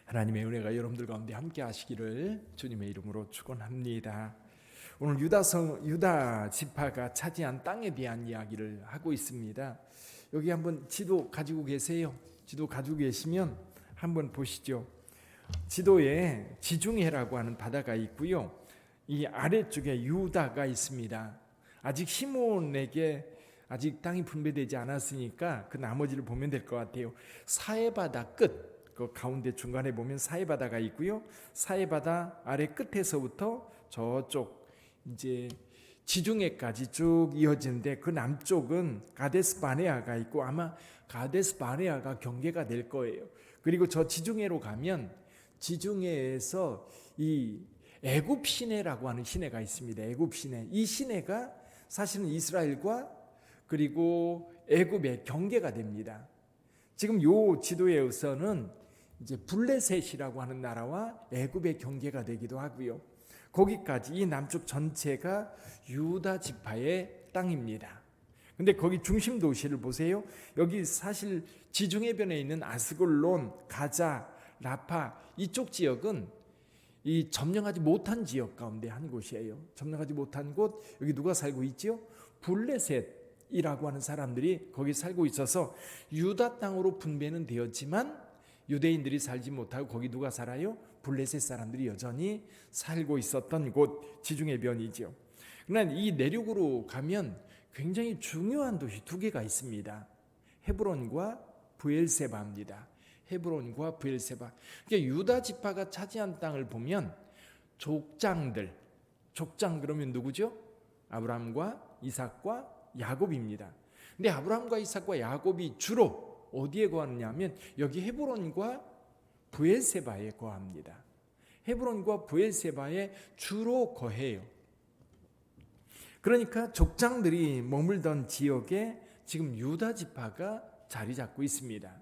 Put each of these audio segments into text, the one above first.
하나님의 은혜가 여러분들 가운데 함께 하시기를 주님의 이름으로 축원합니다. 오늘 유다 지파가 차지한 땅에 대한 이야기를 하고 있습니다. 여기 한번 지도 가지고 계세요. 지도 가지고 계시면 한번 보시죠. 지도에 지중해라고 하는 바다가 있고요. 이 아래쪽에 유다가 있습니다. 아직 시몬에게 아직 땅이 분배되지 않았으니까 그 나머지를 보면 될 것 같아요. 사해바다 끝, 그 가운데 중간에 보면 사해바다가 있고요. 사해바다 아래 끝에서부터 저쪽 이제 지중해까지 쭉 이어지는데 그 남쪽은 가데스 바네아가 있고 아마 가데스 바네아가 경계가 될 거예요. 그리고 저 지중해로 가면 지중해에서 이 애굽 시내라고 하는 시내가 있습니다. 애굽 시내. 이 시내가 사실은 이스라엘과 그리고 애굽의 경계가 됩니다. 지금 요 지도에서는 이제 블레셋이라고 하는 나라와 애굽의 경계가 되기도 하고요. 거기까지 이 남쪽 전체가 유다 지파의 땅입니다. 근데 거기 중심 도시를 보세요. 여기 사실 지중해변에 있는 아스글론, 가자, 라파 이쪽 지역은 이 점령하지 못한 지역 가운데 한 곳이에요. 점령하지 못한 곳, 여기 누가 살고 있죠? 블레셋이라고 하는 사람들이 거기 살고 있어서 유다 땅으로 분배는 되었지만 유대인들이 살지 못하고 거기 누가 살아요? 블레셋 사람들이 여전히 살고 있었던 곳 지중해변이죠. 그러나 이 내륙으로 가면 굉장히 중요한 도시 두 개가 있습니다. 헤브론과 브엘세바입니다. 헤브론과 브엘세바. 그러니까 유다 지파가 차지한 땅을 보면 족장 그러면 누구죠? 아브라함과 이삭과 야곱입니다. 근데 아브라함과 이삭과 야곱이 주로 어디에 거하느냐 하면 여기 헤브론과 브엘세바에 거합니다. 헤브론과 브엘세바에 주로 거해요. 그러니까 족장들이 머물던 지역에 지금 유다 지파가 자리 잡고 있습니다.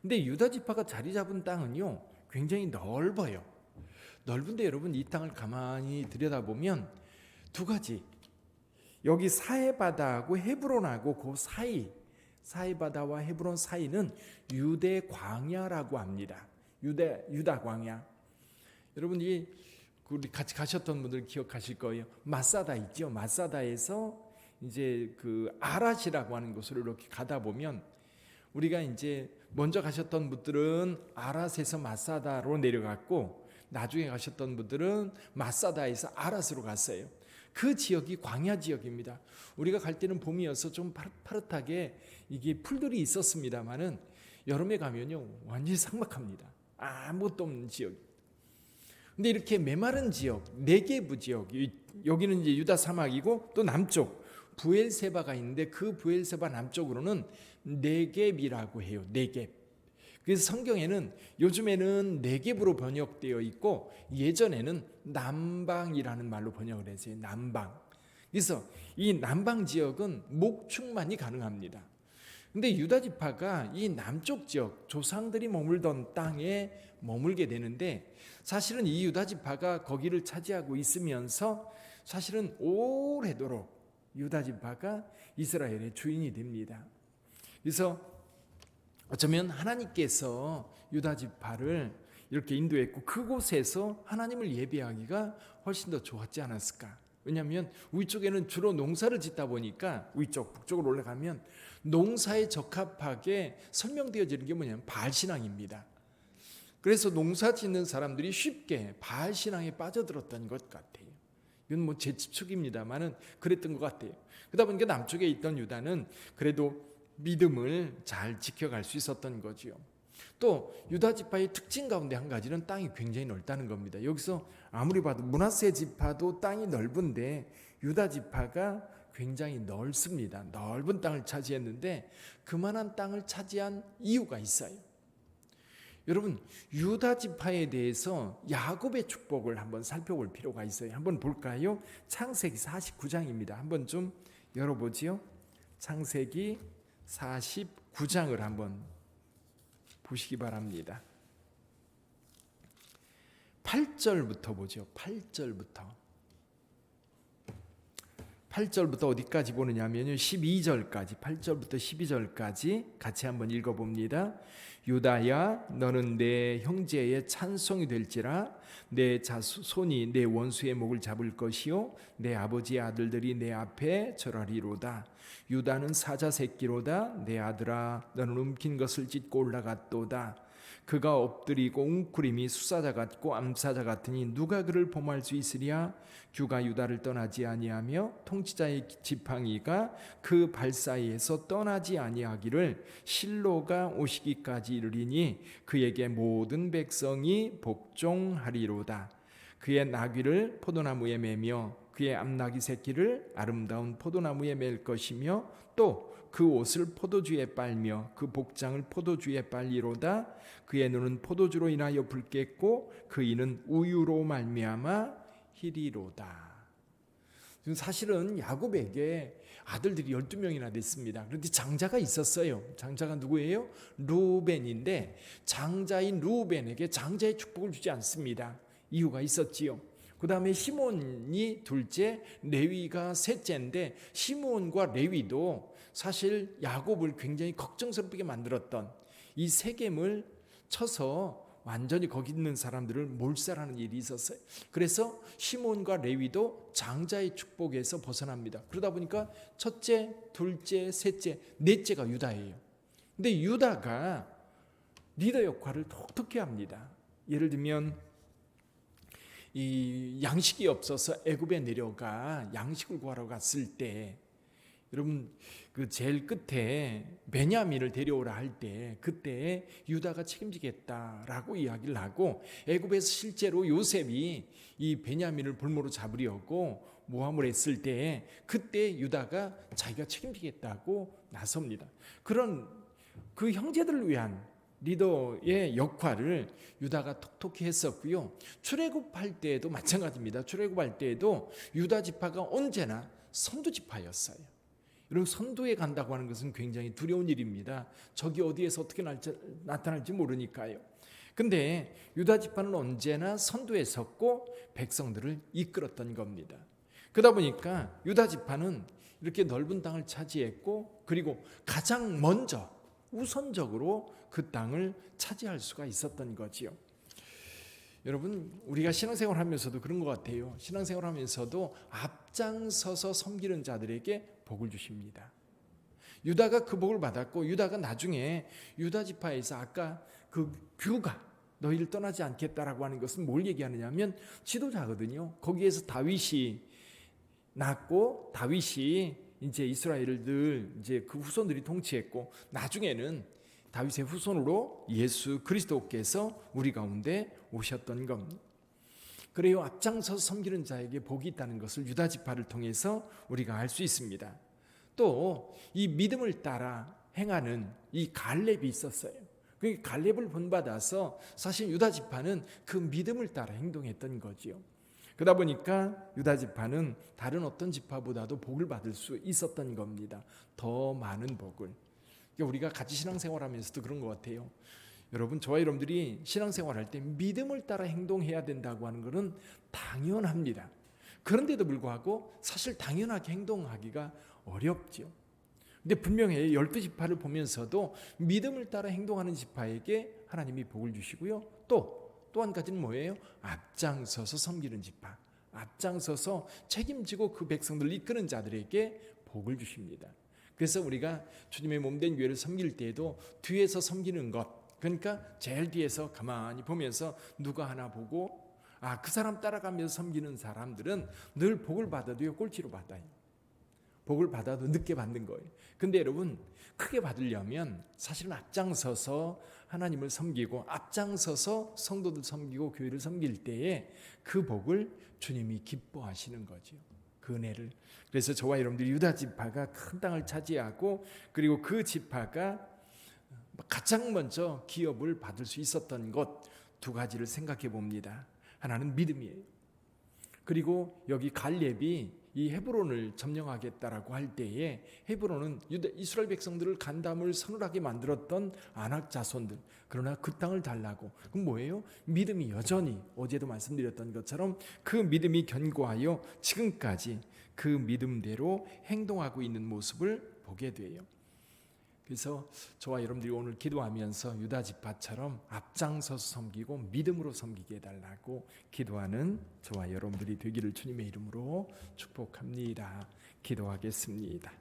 근데 유다 지파가 자리 잡은 땅은요 굉장히 넓어요. 넓은데 여러분 이 땅을 가만히 들여다보면 두 가지, 여기 사해바다하고 헤브론하고 그 사이, 사해바다와 헤브론 사이는 유대 광야라고 합니다. 유다 광야. 여러분 이 우리 같이 가셨던 분들 기억하실 거예요. 마사다 있죠. 마사다에서 이제 그 아랏이라고 하는 곳으로 이렇게 가다 보면 우리가 이제 먼저 가셨던 분들은 아랏에서 마사다로 내려갔고 나중에 가셨던 분들은 마사다에서 아랏으로 갔어요. 그 지역이 광야 지역입니다. 우리가 갈 때는 봄이어서 좀 파릇파릇하게 이게 풀들이 있었습니다만은 여름에 가면요 완전히 삭막합니다. 아무것도 없는 지역. 근데 이렇게 메마른 지역, 네게부 지역, 여기는 이제 유다 사막이고 또 남쪽 브엘세바가 있는데 그 브엘세바 남쪽으로는 네겝이라고 해요. 네겝. 그래서 성경에는 요즘에는 네겝으로 번역되어 있고 예전에는 남방이라는 말로 번역을 했어요. 남방. 그래서 이 남방 지역은 목축만이 가능합니다. 근데 유다 지파가 이 남쪽 지역 조상들이 머물던 땅에 머물게 되는데 사실은 이 유다 지파가 거기를 차지하고 있으면서 사실은 오래도록 유다 지파가 이스라엘의 주인이 됩니다. 그래서 어쩌면 하나님께서 유다 지파를 이렇게 인도했고 그곳에서 하나님을 예배하기가 훨씬 더 좋았지 않았을까? 왜냐하면 위쪽에는 주로 농사를 짓다 보니까 위쪽 북쪽으로 올라가면 농사에 적합하게 설명되어지는 게 뭐냐면 바알 신앙입니다. 그래서 농사 짓는 사람들이 쉽게 바알 신앙에 빠져들었던 것 같아요. 이건 뭐 제 추측입니다만은 그랬던 것 같아요. 그러다 보니까 남쪽에 있던 유다는 그래도 믿음을 잘 지켜갈 수 있었던 거지요. 또 유다 지파의 특징 가운데 한 가지는 땅이 굉장히 넓다는 겁니다. 여기서 아무리 봐도 므낫세 지파도 땅이 넓은데 유다 지파가 굉장히 넓습니다. 넓은 땅을 차지했는데 그만한 땅을 차지한 이유가 있어요. 여러분 유다 지파에 대해서 야곱의 축복을 한번 살펴볼 필요가 있어요. 한번 볼까요? 창세기 49장입니다. 한번 좀 열어보지요. 창세기 49장을 한번 보시기 바랍니다. 8절부터 보죠. 8절부터. 8절부터 어디까지 보느냐면요, 12절까지, 8절부터 12절까지 같이 한번 읽어봅니다. 유다야, 너는 내 형제의 찬송이 될지라. 내 자손이 내 원수의 목을 잡을 것이요 내 아버지의 아들들이 내 앞에 절하리로다. 유다는 사자 새끼로다. 내 아들아, 너는 움킨 것을 찢고 올라갔도다. 그가 엎드리고 웅크림이 수사자 같고 암사자 같으니 누가 그를 범할 수 있으랴. 규가 유다를 떠나지 아니하며 통치자의 지팡이가 그 발 사이에서 떠나지 아니하기를 실로가 오시기까지 이르리니 그에게 모든 백성이 복종하리로다. 그의 나귀를 포도나무에 매며 그의 암나귀 새끼를 아름다운 포도나무에 맬 것이며 또 그 옷을 포도주에 빨며 그 복장을 포도주에 빨리로다. 그의 눈은 포도주로 인하여 붉겠고 그 이는 우유로 말미암아 희리로다. 사실은 야곱에게 아들들이 12명이나 됐습니다. 그런데 장자가 있었어요. 장자가 누구예요? 루벤인데 장자인 루벤에게 장자의 축복을 주지 않습니다. 이유가 있었지요. 그 다음에 시몬이 둘째, 레위가 셋째인데 시몬과 레위도 사실 야곱을 굉장히 걱정스럽게 만들었던 이 세겜을 쳐서 완전히 거기 있는 사람들을 몰살하는 일이 있었어요. 그래서 시몬과 레위도 장자의 축복에서 벗어납니다. 그러다 보니까 첫째, 둘째, 셋째, 넷째가 유다예요. 근데 유다가 리더 역할을 톡톡히 합니다. 예를 들면 이 양식이 없어서 애굽에 내려가 양식을 구하러 갔을 때, 여러분 그 제일 끝에 베냐민을 데려오라 할 때 그때 유다가 책임지겠다라고 이야기를 하고, 애굽에서 실제로 요셉이 이 베냐민을 볼모로 잡으려고 모함을 했을 때 그때 유다가 자기가 책임지겠다고 나섭니다. 그런 그 형제들을 위한 리더의 역할을 유다가 톡톡히 했었고요. 출애굽할 때에도 마찬가지입니다. 출애굽할 때에도 유다 지파가 언제나 선두 지파였어요. 여러분, 선두에 간다고 하는 것은 굉장히 두려운 일입니다. 적이 어디에서 어떻게 나타날지 모르니까요. 근데 유다 지파는 언제나 선두에 섰고 백성들을 이끌었던 겁니다. 그러다 보니까 유다 지파는 이렇게 넓은 땅을 차지했고, 그리고 가장 먼저 우선적으로 그 땅을 차지할 수가 있었던 거지요. 여러분, 우리가 신앙생활 하면서도 그런 것 같아요. 신앙생활 하면서도 앞장서서 섬기는 자들에게 복을 주십니다. 유다가 그 복을 받았고, 유다가 나중에 유다 지파에서 아까 그 규가 너희를 떠나지 않겠다라고 하는 것은 뭘 얘기하느냐면 지도자거든요. 거기에서 다윗이 낳고, 다윗이 이제 이스라엘을 이제 그 후손들이 통치했고, 나중에는 다윗의 후손으로 예수 그리스도께서 우리 가운데 오셨던 겁니다. 그래요, 앞장서서 섬기는 자에게 복이 있다는 것을 유다 지파를 통해서 우리가 알 수 있습니다. 또 이 믿음을 따라 행하는 이 갈렙이 있었어요. 그 갈렙을 본받아서 사실 유다 지파는 그 믿음을 따라 행동했던 거지요. 그러다 보니까 유다 지파는 다른 어떤 지파보다도 복을 받을 수 있었던 겁니다. 더 많은 복을. 그러니까 우리가 같이 신앙생활하면서도 그런 것 같아요. 여러분, 저와 여러분들이 신앙생활할 때 믿음을 따라 행동해야 된다고 하는 것은 당연합니다. 그런데도 불구하고 사실 당연하게 행동하기가 어렵죠. 근데 분명히 12지파를 보면서도 믿음을 따라 행동하는 지파에게 하나님이 복을 주시고요. 또 한 가지는 뭐예요? 앞장서서 섬기는 지파, 앞장서서 책임지고 그 백성들을 이끄는 자들에게 복을 주십니다. 그래서 우리가 주님의 몸된 교회를 섬길 때에도 뒤에서 섬기는 것, 그러니까 제일 뒤에서 가만히 보면서 누가 하나 보고, 그 사람 따라가면서 섬기는 사람들은 늘 복을 받아도요, 꼴찌로 받아요. 복을 받아도 늦게 받는 거예요. 근데 여러분, 크게 받으려면 사실은 앞장서서 하나님을 섬기고, 앞장서서 성도들 섬기고 교회를 섬길 때에 그 복을 주님이 기뻐하시는 거죠. 그 은혜를. 그래서 저와 여러분들이 유다 지파가 큰 땅을 차지하고, 그리고 그 지파가 가장 먼저 기업을 받을 수 있었던 것 두 가지를 생각해 봅니다. 하나는 믿음이에요. 그리고 여기 갈렙이 이 헤브론을 점령하겠다라고 할 때에 헤브론은 이스라엘 백성들을 간담을 서늘하게 만들었던 아낙 자손들, 그러나 그 땅을 달라고, 그럼 뭐예요? 믿음이 여전히 어제도 말씀드렸던 것처럼 그 믿음이 견고하여 지금까지 그 믿음대로 행동하고 있는 모습을 보게 돼요. 그래서 저와 여러분들이 오늘 기도하면서 유다 지파처럼 앞장서서 섬기고 믿음으로 섬기게 해달라고 기도하는 저와 여러분들이 되기를 주님의 이름으로 축복합니다. 기도하겠습니다.